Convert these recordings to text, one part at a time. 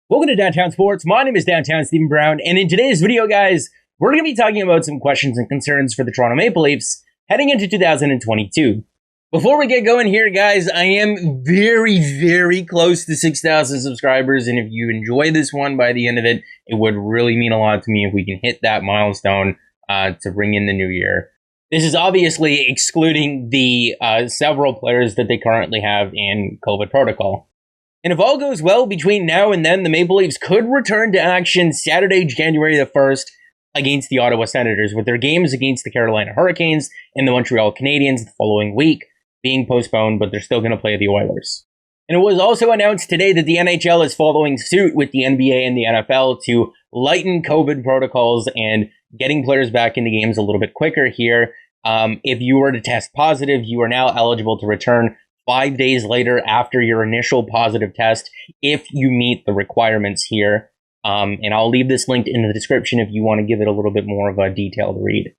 Welcome to Downtown Sports. My name is Downtown Stephen Brown, and in today's video, guys, we're going to be talking about some questions and concerns for the Toronto Maple Leafs heading into 2022. Before we get going here, guys, I am very close to 6,000 subscribers, and if you enjoy this one by the end of it, it would really mean a lot to me if we can hit that milestone to bring in the new year. This is obviously excluding the several players that they currently have in COVID protocol. And if all goes well between now and then, the Maple Leafs could return to action Saturday, January the 1st against the Ottawa Senators, with their games against the Carolina Hurricanes and the Montreal Canadiens the following week being postponed, but they're still going to play the Oilers. And it was also announced today that the NHL is following suit with the NBA and the NFL to lighten COVID protocols and getting players back into games a little bit quicker here. If you were to test positive, you are now eligible to return 5 days later after your initial positive test if you meet the requirements here. And I'll leave this linked in the description if you want to give it a little bit more of a detailed read.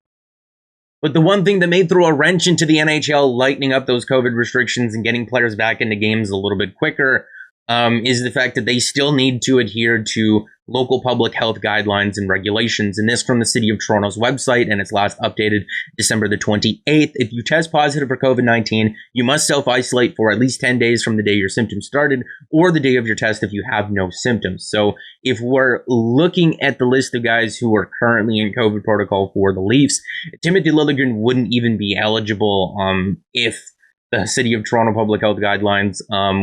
But the one thing that may throw a wrench into the NHL lightening up those COVID restrictions and getting players back into games a little bit quicker is the fact that they still need to adhere to local public health guidelines and regulations. And this from the City of Toronto's website, and it's last updated December the 28th. If you test positive for COVID-19, you must self-isolate for at least 10 days from the day your symptoms started or the day of your test if you have no symptoms. So if we're looking at the list of guys who are currently in COVID protocol for the Leafs, Timothy Liljegren wouldn't even be eligible if the City of Toronto public health guidelines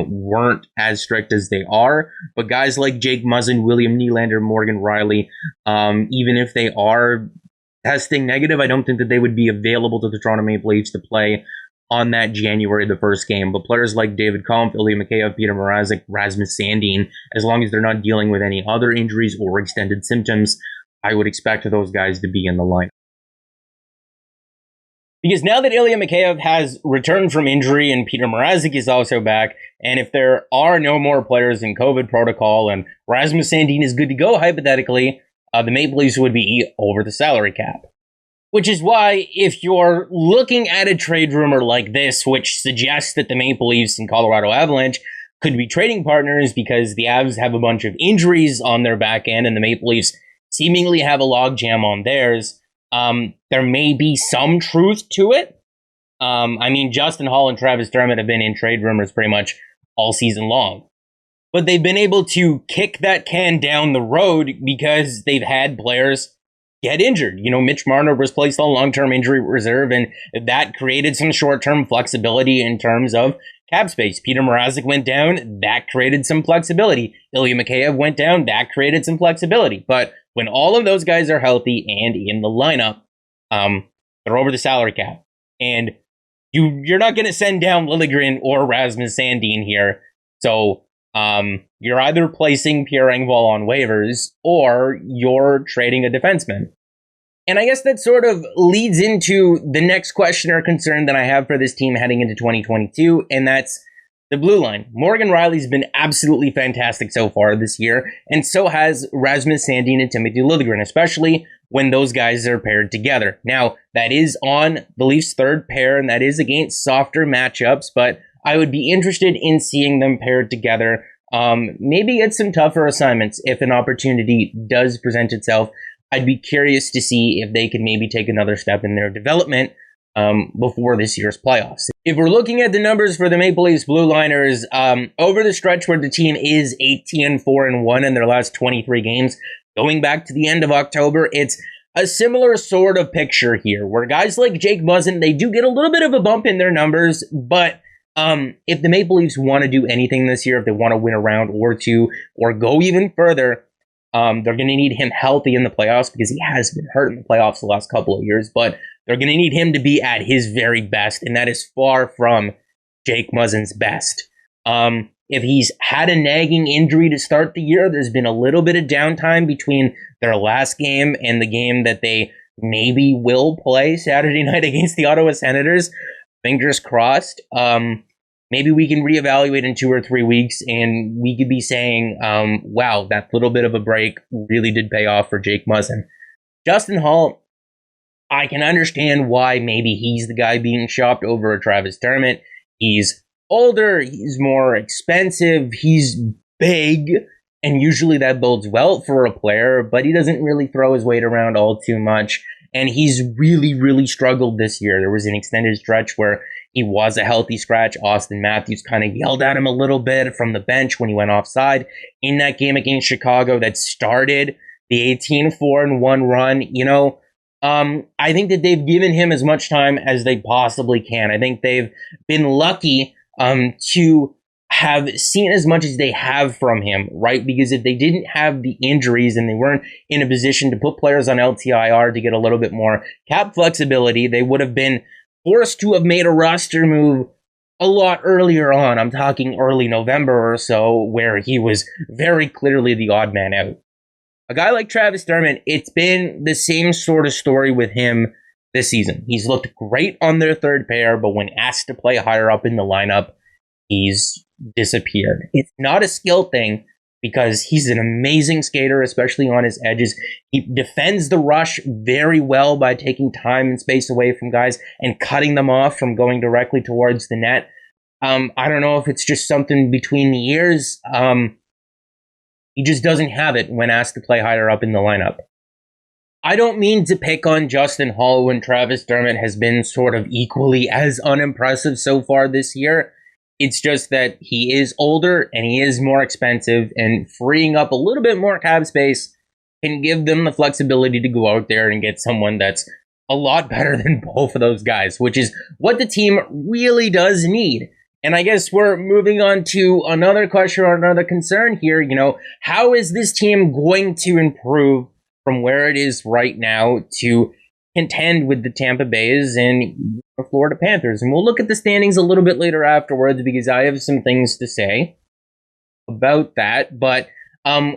weren't as strict as they are. But guys like Jake Muzzin, William Nylander, Morgan Rielly, even if they are testing negative, I don't think that they would be available to the Toronto Maple Leafs to play on that January the 1st game. But players like David Kampf, Ilya Mikheyev, Peter Mrazek, Rasmus Sandin, as long as they're not dealing with any other injuries or extended symptoms, I would expect those guys to be in the lineup. Because now that Ilya Mikheyev has returned from injury and Peter Mrazek is also back, and if there are no more players in COVID protocol and Rasmus Sandin is good to go, hypothetically, the Maple Leafs would be over the salary cap. Which is why, if you're looking at a trade rumor like this, which suggests that the Maple Leafs and Colorado Avalanche could be trading partners because the Avs have a bunch of injuries on their back end and the Maple Leafs seemingly have a logjam on theirs, there may be some truth to it. I mean, Justin Holl and Travis Dermott have been in trade rumors pretty much all season long. But they've been able to kick that can down the road because they've had players get injured. You know, Mitch Marner was placed on long-term injury reserve, and that created some short-term flexibility in terms of cap space. Peter Mrazek went down, that created some flexibility. Ilya Mikheyev went down, that created some flexibility. But when all of those guys are healthy and in the lineup, they're over the salary cap. And you're not going to send down Liljegren or Rasmus Sandin here. So you're either placing Pierre Engvall on waivers or you're trading a defenseman. And I guess that sort of leads into the next question or concern that I have for this team heading into 2022, and that's the blue line. Morgan Rielly's been absolutely fantastic so far this year, and so has Rasmus Sandin and Timothy Liljegren, especially when those guys are paired together. Now, that is on the Leafs' third pair, and that is against softer matchups, but I would be interested in seeing them paired together. Maybe get some tougher assignments if an opportunity does present itself. I'd be curious to see if they can maybe take another step in their development before this year's playoffs. If we're looking at the numbers for the Maple Leafs blue liners, over the stretch where the team is 18-4-1 in their last 23 games, going back to the end of October, it's a similar sort of picture here, where guys like Jake Muzzin, they do get a little bit of a bump in their numbers, but if the Maple Leafs want to do anything this year, if they want to win a round or two, or go even further, they're going to need him healthy in the playoffs because he has been hurt in the playoffs the last couple of years, but they're going to need him to be at his very best, and that is far from Jake Muzzin's best. If he's had a nagging injury to start the year, there's been a little bit of downtime between their last game and the game that they maybe will play Saturday night against the Ottawa Senators. Fingers crossed. Maybe we can reevaluate in 2 or 3 weeks and we could be saying, wow, that little bit of a break really did pay off for Jake Muzzin. Justin Holl, I can understand why maybe he's the guy being shopped over a Travis Dermott. He's older, he's more expensive, he's big, And usually that bodes well for a player, but he doesn't really throw his weight around all too much. And he's really, really struggled this year. There was an extended stretch where he was a healthy scratch. Austin Matthews kind of yelled at him a little bit from the bench when he went offside in that game against Chicago that started the 18-4-1 run. I think that they've given him as much time as they possibly can. I think they've been lucky to have seen as much as they have from him, right? Because if they didn't have the injuries and they weren't in a position to put players on LTIR to get a little bit more cap flexibility, they would have been forced to have made a roster move a lot earlier on. I'm talking early November or so, where he was very clearly the odd man out. A guy like Travis Dermott, it's been the same sort of story with him this season. He's looked great on their third pair, but when asked to play higher up in the lineup, he's disappeared. It's not a skill thing because he's an amazing skater, especially on his edges. He defends the rush very well by taking time and space away from guys and cutting them off from going directly towards the net. I don't know if it's just something between the ears. He just doesn't have it when asked to play higher up in the lineup. I don't mean to pick on Justin Holl when Travis Dermott has been sort of equally as unimpressive so far this year. It's just that he is older and he is more expensive, and freeing up a little bit more cap space can give them the flexibility to go out there and get someone that's a lot better than both of those guys, which is what the team really does need. And I guess we're moving on to another question or another concern here. How is this team going to improve from where it is right now to contend with the Tampa Bays and the Florida Panthers? And we'll look at the standings a little bit later afterwards because I have some things to say about that. But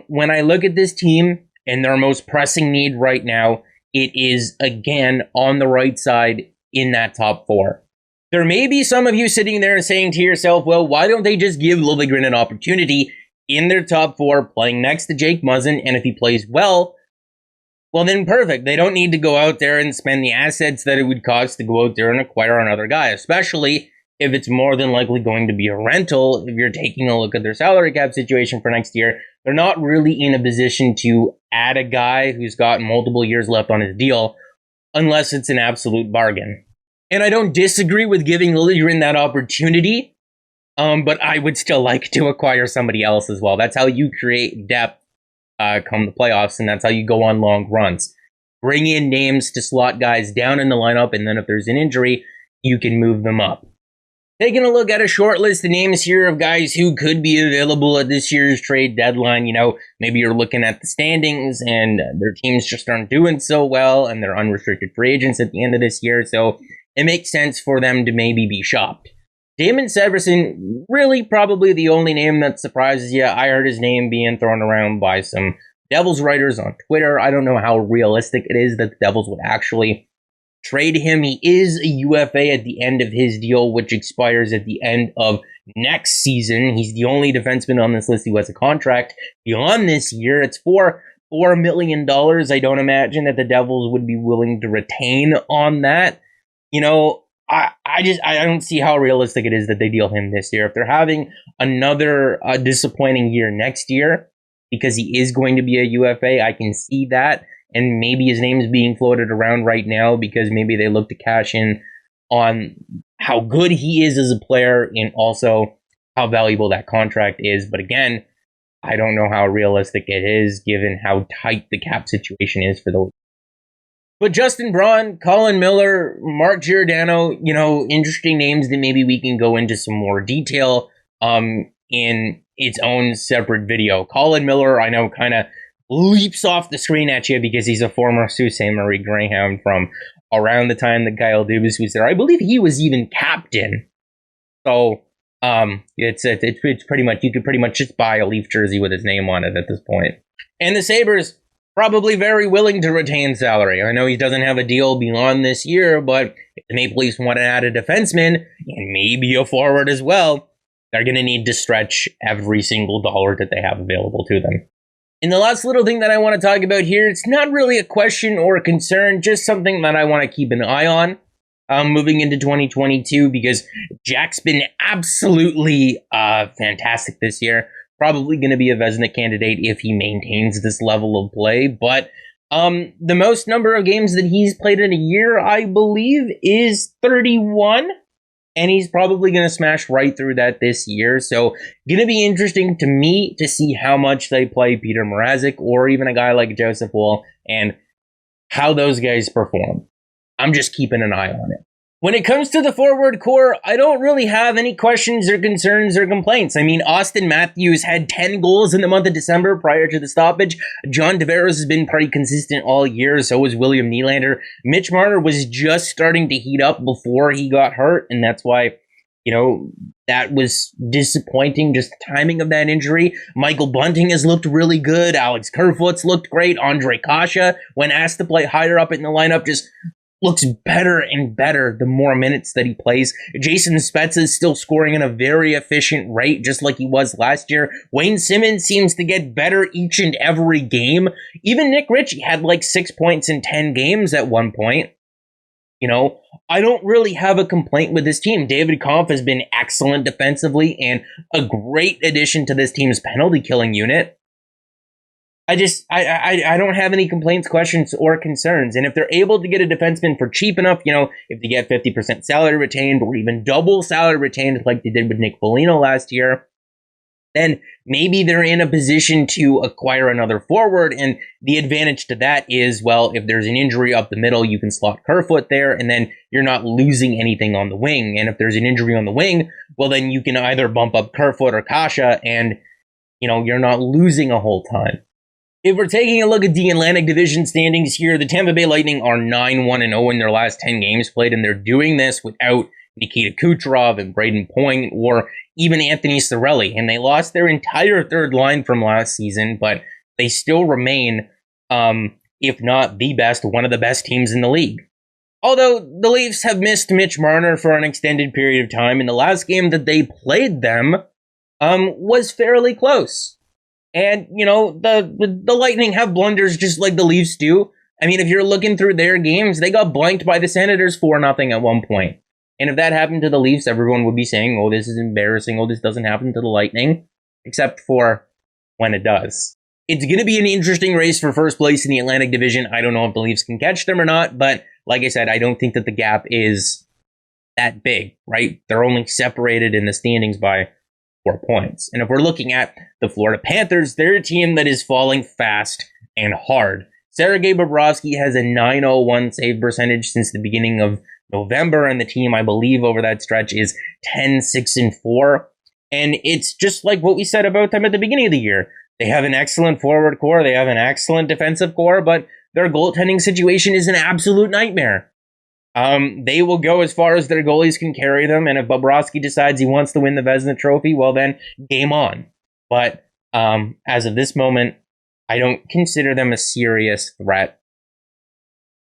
when I look at this team and their most pressing need right now, it is, again, on the right side in that top four. There may be some of you sitting there saying to yourself, well, why don't they just give Liljegren an opportunity in their top four playing next to Jake Muzzin? And if he plays well, then perfect. They don't need to go out there and spend the assets that it would cost to go out there and acquire another guy, especially if it's more than likely going to be a rental. If you're taking a look at their salary cap situation for next year, they're not really in a position to add a guy who's got multiple years left on his deal unless it's an absolute bargain. And I don't disagree with giving Liljegren that opportunity, but I would still like to acquire somebody else as well. That's how you create depth come the playoffs, and that's how you go on long runs. Bring in names to slot guys down in the lineup, and then if there's an injury, you can move them up. Taking a look at a short list of names here of guys who could be available at this year's trade deadline. Maybe you're looking at the standings and their teams just aren't doing so well, and they're unrestricted free agents at the end of this year, so it makes sense for them to maybe be shopped. Damon Severson, really probably the only name that surprises you. I heard his name being thrown around by some Devils writers on Twitter. I don't know how realistic it is that the Devils would actually trade him. He is a UFA at the end of his deal, which expires at the end of next season. He's the only defenseman on this list who has a contract beyond this year. It's for $4 million. I don't imagine that the Devils would be willing to retain on that. I don't see how realistic it is that they deal him this year. If they're having another disappointing year next year, because he is going to be a UFA, I can see that. And maybe his name is being floated around right now because maybe they look to cash in on how good he is as a player and also how valuable that contract is. But again, I don't know how realistic it is given how tight the cap situation is for those. But Justin Braun, Colin Miller, Mark Giordano, interesting names that maybe we can go into some more detail in its own separate video. Colin Miller, I know, kind of leaps off the screen at you because he's a former Sault Ste. Marie Greyhound from around the time that Kyle Dubas was there. I believe he was even captain. So it's pretty much, you could pretty much just buy a Leaf jersey with his name on it at this point. And the Sabres, probably very willing to retain salary. I know he doesn't have a deal beyond this year, but if the Maple Leafs want to add a defenseman and maybe a forward as well, they're going to need to stretch every single dollar that they have available to them. And the last little thing that I want to talk about here, it's not really a question or a concern, just something that I want to keep an eye on moving into 2022, because Jack's been absolutely fantastic this year. Probably going to be a Vezina candidate if he maintains this level of play. But the most number of games that he's played in a year, I believe, is 31. And he's probably going to smash right through that this year. So, going to be interesting to me to see how much they play Peter Mrazek or even a guy like Joseph Woll and how those guys perform. I'm just keeping an eye on it. When it comes to the forward core, I don't really have any questions or concerns or complaints. I mean, Austin Matthews had 10 goals in the month of December prior to the stoppage. John Tavares has been pretty consistent all year, so was William Nylander. Mitch Marner was just starting to heat up before he got hurt, and that's why, that was disappointing, just the timing of that injury. Michael Bunting has looked really good. Alex Kerfoot's looked great. Ondrej Kase, when asked to play higher up in the lineup, just looks better and better the more minutes that he plays. Jason Spezza is still scoring at a very efficient rate, just like he was last year. Wayne Simmons seems to get better each and every game. Even Nick Ritchie had like 6 points in 10 games at one point. I don't really have a complaint with this team. David Kampf has been excellent defensively and a great addition to this team's penalty killing unit. I don't have any complaints, questions, or concerns. And if they're able to get a defenseman for cheap enough, if they get 50% salary retained or even double salary retained like they did with Nick Foligno last year, then maybe they're in a position to acquire another forward. And the advantage to that is, well, if there's an injury up the middle, you can slot Kerfoot there, and then you're not losing anything on the wing. And if there's an injury on the wing, well, then you can either bump up Kerfoot or Kase, and, you're not losing a whole ton. If we're taking a look at the Atlantic Division standings here, the Tampa Bay Lightning are 9-1-0 in their last 10 games played, and they're doing this without Nikita Kucherov and Braden Point or even Anthony Cirelli. And they lost their entire third line from last season, but they still remain, if not the best, one of the best teams in the league. Although the Leafs have missed Mitch Marner for an extended period of time, and the last game that they played them was fairly close. And, the Lightning have blunders just like the Leafs do. I mean, if you're looking through their games, they got blanked by the Senators 4-0 at one point. And if that happened to the Leafs, everyone would be saying, oh, this is embarrassing. Oh, this doesn't happen to the Lightning. Except for when it does. It's going to be an interesting race for first place in the Atlantic Division. I don't know if the Leafs can catch them or not. But like I said, I don't think that the gap is that big, right? They're only separated in the standings by 4 points. And if we're looking at the Florida Panthers, they're a team that is falling fast and hard. Sergei Bobrovsky has a .901 save percentage since the beginning of November, and the team, I believe, over that stretch is 10-6-4. And it's just like what we said about them at the beginning of the year. They have an excellent forward core, they have an excellent defensive core, but their goaltending situation is an absolute nightmare. They will go as far as their goalies can carry them, and if Bobrovsky decides he wants to win the Vezina Trophy, well then, game on. But as of this moment, I don't consider them a serious threat,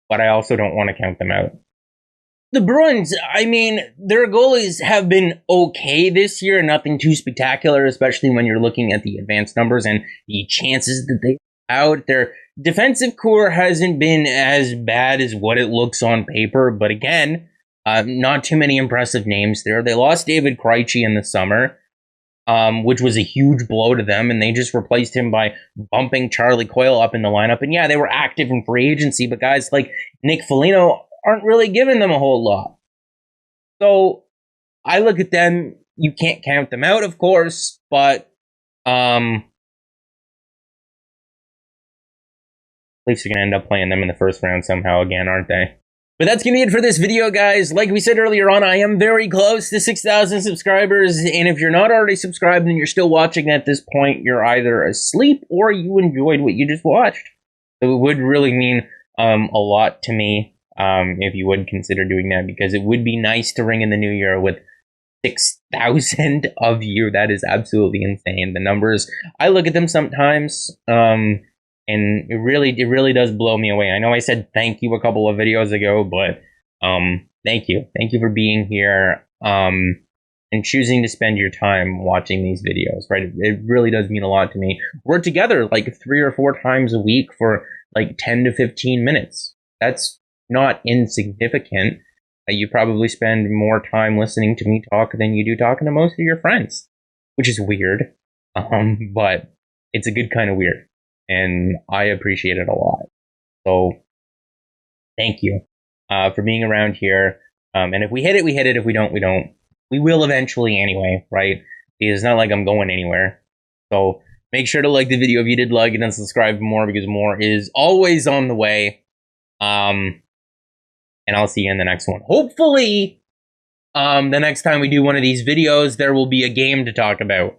but I also don't want to count them out. The Bruins, I mean, their goalies have been okay this year, nothing too spectacular, especially when you're looking at the advanced numbers and the chances that they out. Their defensive core hasn't been as bad as what it looks on paper, but again, not too many impressive names there. They lost David Krejci in the summer, which was a huge blow to them, and they just replaced him by bumping Charlie Coyle up in the lineup. And yeah, they were active in free agency, but guys like Nick Foligno aren't really giving them a whole lot. So I look at them, you can't count them out, of course, but Leafs are going to end up playing them in the first round somehow again, aren't they? But that's going to be it for this video, guys. Like we said earlier on, I am very close to 6,000 subscribers. And if you're not already subscribed and you're still watching at this point, you're either asleep or you enjoyed what you just watched. So it would really mean a lot to me if you would consider doing that, because it would be nice to ring in the new year with 6,000 of you. That is absolutely insane. The numbers, I look at them sometimes, and it really does blow me away. I know I said thank you a couple of videos ago, but thank you. Thank you for being here and choosing to spend your time watching these videos, right? It really does mean a lot to me. We're together like 3 or 4 times a week for like 10 to 15 minutes. That's not insignificant. You probably spend more time listening to me talk than you do talking to most of your friends, which is weird. But it's a good kind of weird, and I appreciate it a lot. So thank you for being around here. And if we hit it, we hit it. If we don't, we don't. We will eventually anyway, right? Because it's not like I'm going anywhere. So make sure to like the video if you did like it, and subscribe for more, because more is always on the way. And I'll see you in the next one. Hopefully, the next time we do one of these videos, there will be a game to talk about.